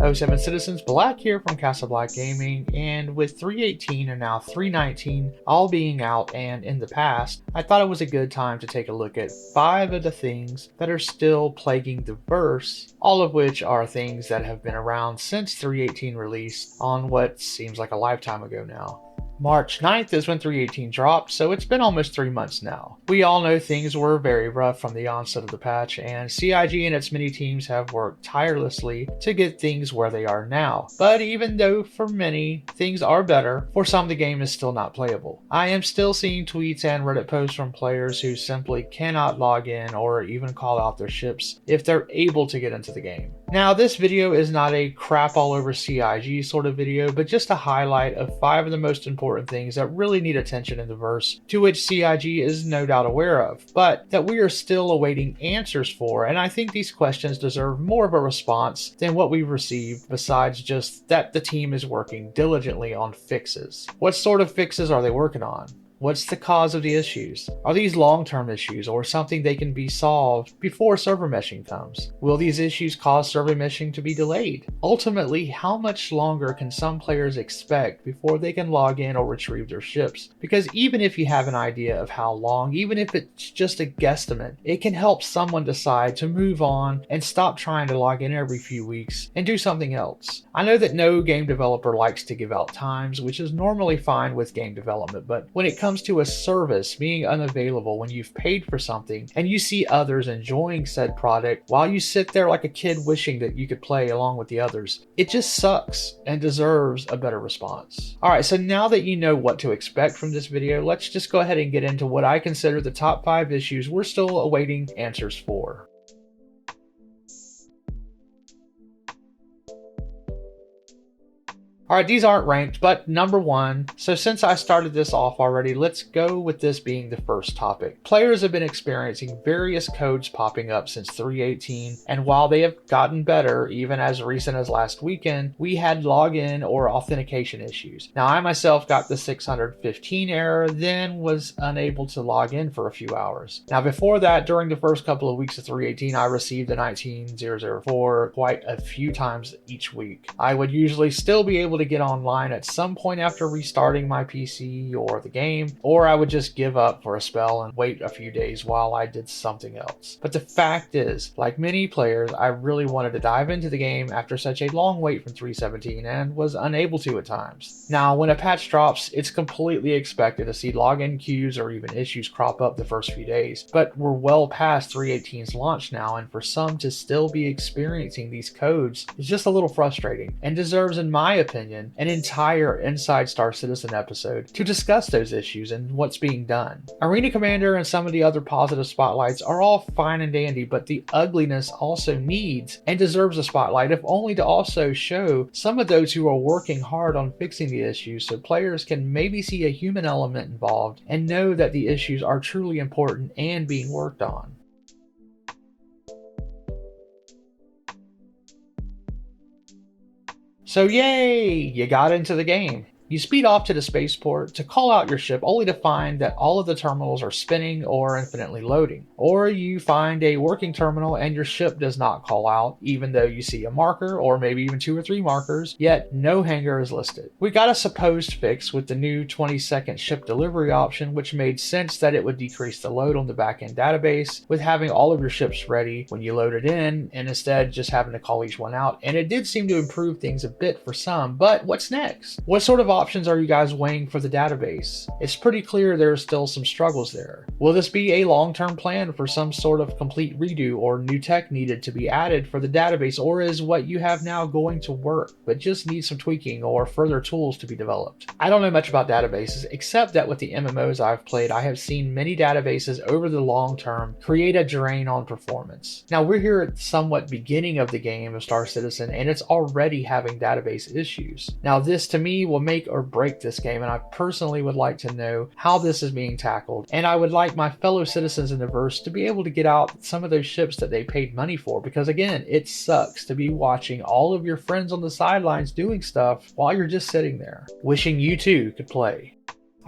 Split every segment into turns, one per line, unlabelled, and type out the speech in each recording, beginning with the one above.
Ho 7 Citizens, Black here from Castle Black Gaming, and with 3.18 and now 3.19 all being out and in the past, I thought it was a good time to take a look at 5 of the things that are still plaguing the verse, all of which are things that have been around since 3.18 release on what seems like a lifetime ago now. March 9th is when 3.18 dropped, so it's been almost 3 months now. We all know things were very rough from the onset of the patch, and CIG and its many teams have worked tirelessly to get things where they are now. But even though for many things are better, for some the game is still not playable. I am still seeing tweets and Reddit posts from players who simply cannot log in or even call out their ships if they're able to get into the game. Now, this video is not a crap all over CIG sort of video, but just a highlight of 5 of the most important things that really need attention in the verse, to which CIG is no doubt aware of, but that we are still awaiting answers for, and I think these questions deserve more of a response than what we've received, besides just that the team is working diligently on fixes. What sort of fixes are they working on? What's the cause of the issues? Are these long-term issues or something they can be solved before server meshing comes? Will these issues cause server meshing to be delayed? Ultimately, how much longer can some players expect before they can log in or retrieve their ships? Because even if you have an idea of how long, even if it's just a guesstimate, it can help someone decide to move on and stop trying to log in every few weeks and do something else. I know that no game developer likes to give out times, which is normally fine with game development, but when it comes to a service being unavailable when you've paid for something and you see others enjoying said product while you sit there like a kid wishing that you could play along with the others, it just sucks and deserves a better response. Alright, so now that you know what to expect from this video, let's just go ahead and get into what I consider the top 5 issues we're still awaiting answers for. Alright, these aren't ranked, but number 1, so since I started this off already, let's go with this being the first topic. Players have been experiencing various codes popping up since 3.18, and while they have gotten better, even as recent as last weekend, we had login or authentication issues. Now, I myself got the 615 error, then was unable to log in for a few hours. Now, before that, during the first couple of weeks of 3.18, I received the 19004 quite a few times each week. I would usually still be able to get online at some point after restarting my PC or the game, or I would just give up for a spell and wait a few days while I did something else. But the fact is, like many players, I really wanted to dive into the game after such a long wait from 3.17 and was unable to at times. Now, when a patch drops, it's completely expected to see login queues or even issues crop up the first few days, but we're well past 3.18's launch now, and for some to still be experiencing these codes is just a little frustrating and deserves, in my opinion, an entire Inside Star Citizen episode to discuss those issues and what's being done. Arena Commander and some of the other positive spotlights are all fine and dandy, but the ugliness also needs and deserves a spotlight, if only to also show some of those who are working hard on fixing the issues so players can maybe see a human element involved and know that the issues are truly important and being worked on. So yay, you got into the game. You speed off to the spaceport to call out your ship only to find that all of the terminals are spinning or infinitely loading. Or you find a working terminal and your ship does not call out, even though you see a marker or maybe even 2 or 3 markers, yet no hangar is listed. We got a supposed fix with the new 20-second ship delivery option, which made sense that it would decrease the load on the backend database with having all of your ships ready when you load it in and instead just having to call each one out. And it did seem to improve things a bit for some, but what's next? What sort of options are you guys weighing for the database? It's pretty clear there are still some struggles there. Will this be a long-term plan for some sort of complete redo or new tech needed to be added for the database, or is what you have now going to work but just needs some tweaking or further tools to be developed? I don't know much about databases, except that with the MMOs I've played, I have seen many databases over the long term create a drain on performance. Now, we're here at the somewhat beginning of the game of Star Citizen, and it's already having database issues. Now, this to me will make or break this game, and I personally would like to know how this is being tackled, and I would like my fellow citizens in the verse to be able to get out some of those ships that they paid money for, because again, it sucks to be watching all of your friends on the sidelines doing stuff while you're just sitting there wishing you too could play.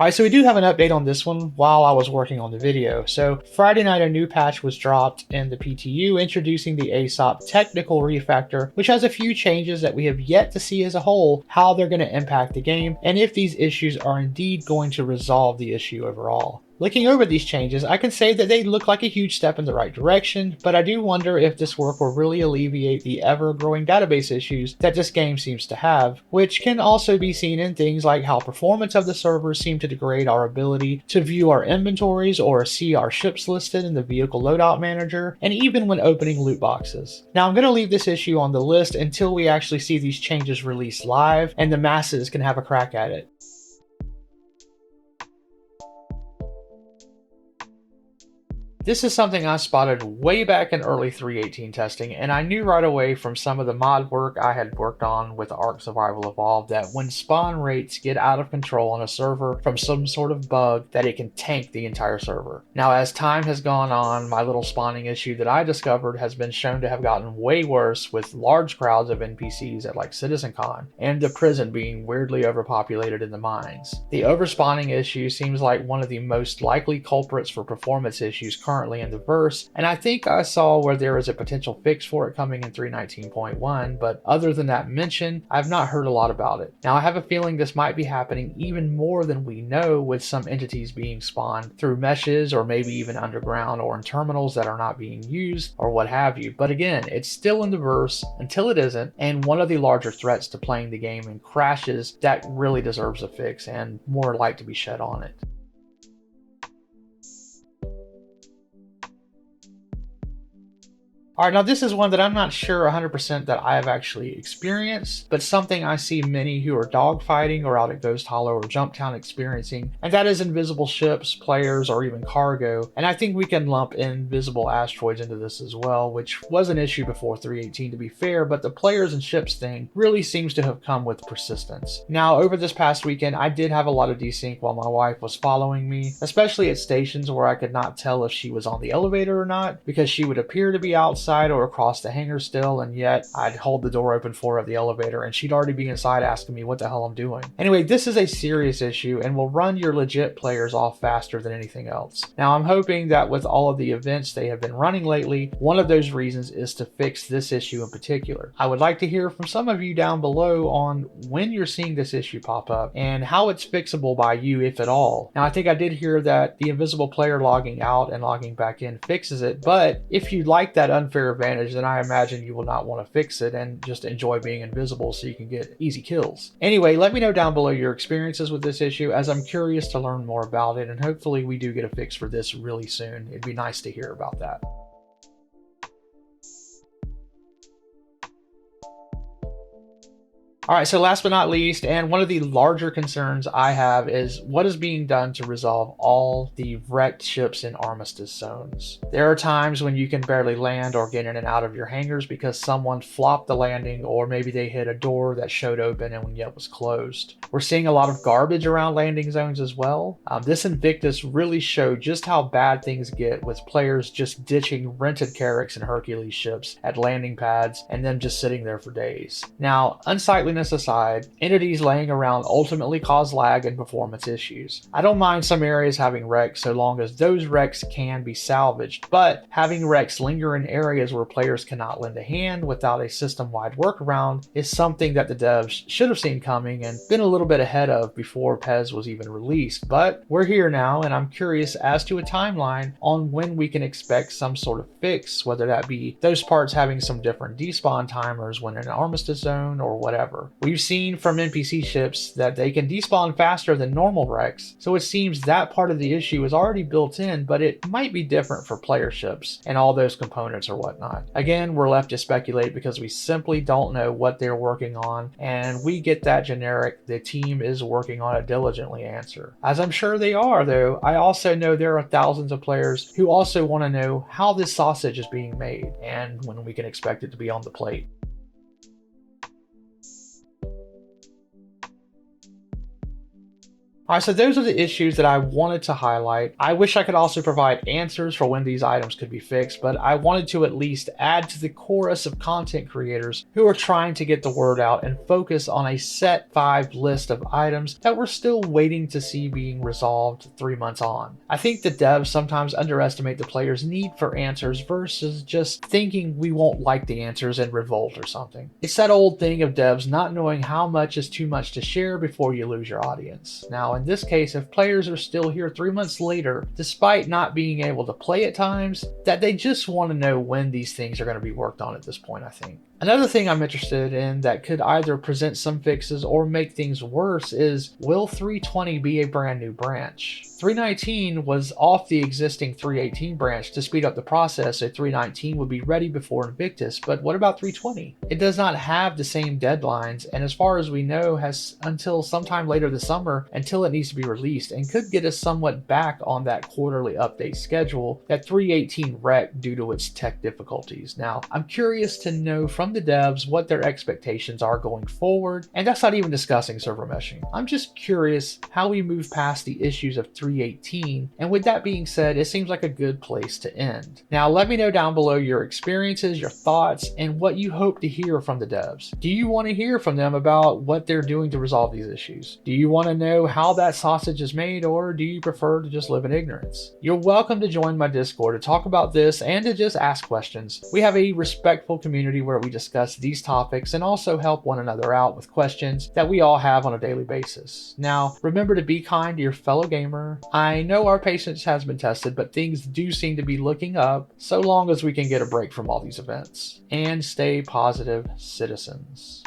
Alright, so we do have an update on this one while I was working on the video. So Friday night a new patch was dropped in the PTU introducing the ASOP technical refactor, which has a few changes that we have yet to see as a whole how they're going to impact the game and if these issues are indeed going to resolve the issue overall. Looking over these changes, I can say that they look like a huge step in the right direction, but I do wonder if this work will really alleviate the ever-growing database issues that this game seems to have, which can also be seen in things like how performance of the servers seem to degrade our ability to view our inventories or see our ships listed in the vehicle loadout manager, and even when opening loot boxes. Now I'm going to leave this issue on the list until we actually see these changes released live and the masses can have a crack at it. This is something I spotted way back in early 3.18 testing, and I knew right away from some of the mod work I had worked on with Ark Survival Evolved that when spawn rates get out of control on a server from some sort of bug, that it can tank the entire server. Now as time has gone on, my little spawning issue that I discovered has been shown to have gotten way worse with large crowds of NPCs at like CitizenCon, and the prison being weirdly overpopulated in the mines. The overspawning issue seems like one of the most likely culprits for performance issues currently in the verse, and I think I saw where there is a potential fix for it coming in 3.19.1, but other than that mention, I've not heard a lot about it. Now I have a feeling this might be happening even more than we know, with some entities being spawned through meshes or maybe even underground or in terminals that are not being used or what have you. But again, it's still in the verse until it isn't, and one of the larger threats to playing the game and crashes that really deserves a fix and more light to be shed on it. Alright, now this is one that I'm not sure 100% that I have actually experienced, but something I see many who are dogfighting or out at Ghost Hollow or Jumptown experiencing, and that is invisible ships, players, or even cargo. And I think we can lump invisible asteroids into this as well, which was an issue before 3.18 to be fair, but the players and ships thing really seems to have come with persistence. Now, over this past weekend, I did have a lot of desync while my wife was following me, especially at stations where I could not tell if she was on the elevator or not, because she would appear to be outside or across the hangar still, and yet I'd hold the door open for her of the elevator and she'd already be inside asking me what the hell I'm doing. Anyway, this is a serious issue and will run your legit players off faster than anything else. Now I'm hoping that with all of the events they have been running lately, one of those reasons is to fix this issue in particular. I would like to hear from some of you down below on when you're seeing this issue pop up and how it's fixable by you, if at all. Now I think I did hear that the invisible player logging out and logging back in fixes it, but if you like that unfair advantage, then I imagine you will not want to fix it and just enjoy being invisible so you can get easy kills. Anyway, let me know down below your experiences with this issue, as I'm curious to learn more about it, and hopefully we do get a fix for this really soon. It'd be nice to hear about that. Alright, so last but not least, and one of the larger concerns I have is what is being done to resolve all the wrecked ships in Armistice zones. There are times when you can barely land or get in and out of your hangars because someone flopped the landing, or maybe they hit a door that showed open and yet was closed. We're seeing a lot of garbage around landing zones as well. This Invictus really showed just how bad things get with players just ditching rented Carracks and Hercules ships at landing pads and them just sitting there for days. Now, unsightliness aside, entities laying around ultimately cause lag and performance issues. I don't mind some areas having wrecks so long as those wrecks can be salvaged, but having wrecks linger in areas where players cannot lend a hand without a system-wide workaround is something that the devs should have seen coming and been a little bit ahead of before PES was even released. But we're here now, and I'm curious as to a timeline on when we can expect some sort of fix, whether that be those parts having some different despawn timers when in an Armistice zone or whatever. We've seen from NPC ships that they can despawn faster than normal wrecks, so it seems that part of the issue is already built in, but it might be different for player ships and all those components or whatnot. Again, we're left to speculate because we simply don't know what they're working on, and we get that generic "the team is working on it diligently" answer. As I'm sure they are, though, I also know there are thousands of players who also want to know how this sausage is being made and when we can expect it to be on the plate. Alright, so those are the issues that I wanted to highlight. I wish I could also provide answers for when these items could be fixed, but I wanted to at least add to the chorus of content creators who are trying to get the word out and focus on a set 5 list of items that we're still waiting to see being resolved 3 months on. I think the devs sometimes underestimate the players' need for answers versus just thinking we won't like the answers and revolt or something. It's that old thing of devs not knowing how much is too much to share before you lose your audience. Now, in this case, if players are still here 3 months later, despite not being able to play at times, that they just want to know when these things are going to be worked on at this point, I think. Another thing I'm interested in that could either present some fixes or make things worse is, will 320 be a brand new branch? 319 was off the existing 318 branch to speed up the process so 319 would be ready before Invictus, but what about 320? It does not have the same deadlines, and as far as we know has until sometime later this summer until it needs to be released, and could get us somewhat back on that quarterly update schedule that 318 wrecked due to its tech difficulties. Now, I'm curious to know from the devs what their expectations are going forward, and that's not even discussing server meshing. I'm just curious how we move past the issues of 318, and with that being said, it seems like a good place to end. Now let me know down below your experiences, your thoughts, and what you hope to hear from the devs. Do you want to hear from them about what they're doing to resolve these issues? Do you want to know how that sausage is made, or do you prefer to just live in ignorance? You're welcome to join my Discord to talk about this and to just ask questions. We have a respectful community where we discuss these topics and also help one another out with questions that we all have on a daily basis. Now, remember to be kind to your fellow gamer. I know our patience has been tested, but things do seem to be looking up so long as we can get a break from all these events. And stay positive, citizens.